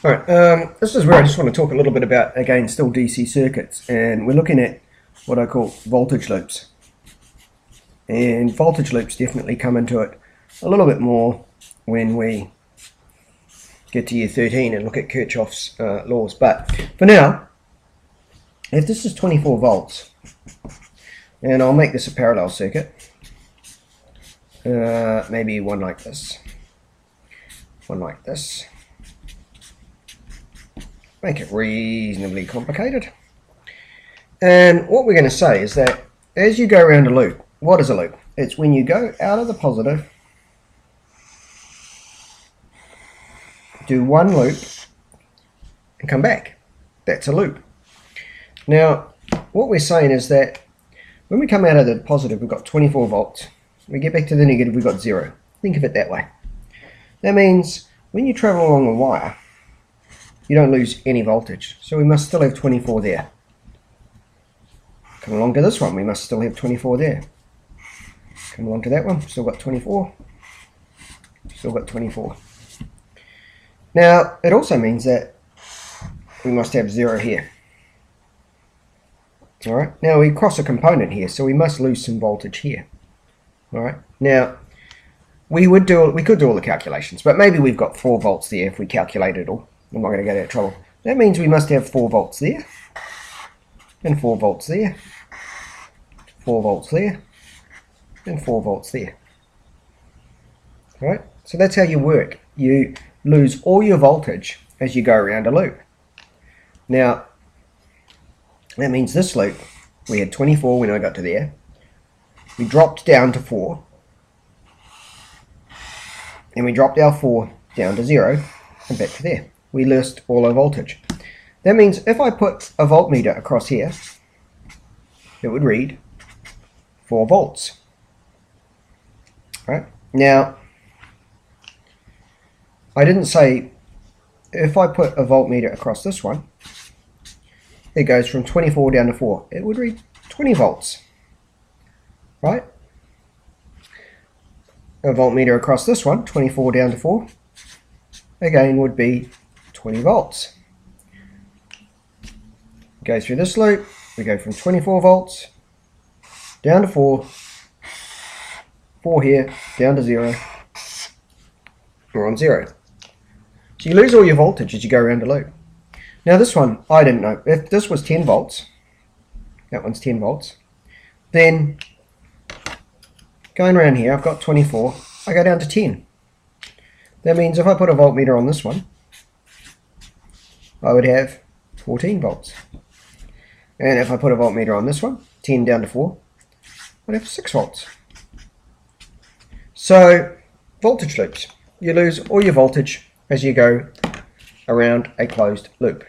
Alright, this is where I just want to talk a little bit about, again, still DC circuits, and we're looking at what I call voltage loops. And voltage loops definitely come into it a little bit more when we get to year 13 and look at Kirchhoff's laws. But for now, if this is 24 volts, and I'll make this a parallel circuit, maybe one like this, one like this. Make it reasonably complicated. And what we're going to say is that as you go around a loop, what is a loop? It's when you go out of the positive, do one loop, and come back. That's a loop. Now, what we're saying is that when we come out of the positive, we've got 24 volts. We get back to the negative, we've got 0. Think of it that way. That means when you travel along a wire, you don't lose any voltage. So we must still have 24 there. Come along to this one, we must still have 24 there. Come along to that one, still got 24. Still got 24. Now, it also means that we must have 0 here. Alright, now we cross a component here, so we must lose some voltage here. Alright, now we could do all the calculations, but maybe we've got 4 volts there if we calculate it all. I'm not going to go to trouble. That means we must have 4 volts there, and 4 volts there, 4 volts there, and 4 volts there. Alright, so that's how you work. You lose all your voltage as you go around a loop. Now, that means this loop, we had 24 when I got to there. We dropped down to 4. And we dropped our 4 down to 0 and back to there. We lost all our voltage. That means if I put a voltmeter across here, it would read 4 volts. Right? Now, I didn't say if I put a voltmeter across this one, it goes from 24 down to 4. It would read 20 volts. Right? A voltmeter across this one, 24 down to 4, again would be 20 volts. Go through this loop, we go from 24 volts down to 4, 4 here, down to 0, we're on 0. So you lose all your voltage as you go around a loop. Now this one, I didn't know. If this was 10 volts, that one's 10 volts, then going around here, I've got 24, I go down to 10. That means if I put a voltmeter on this one, I would have 14 volts. And if I put a voltmeter on this one, 10 down to 4, I'd have 6 volts. So, voltage loops. You lose all your voltage as you go around a closed loop.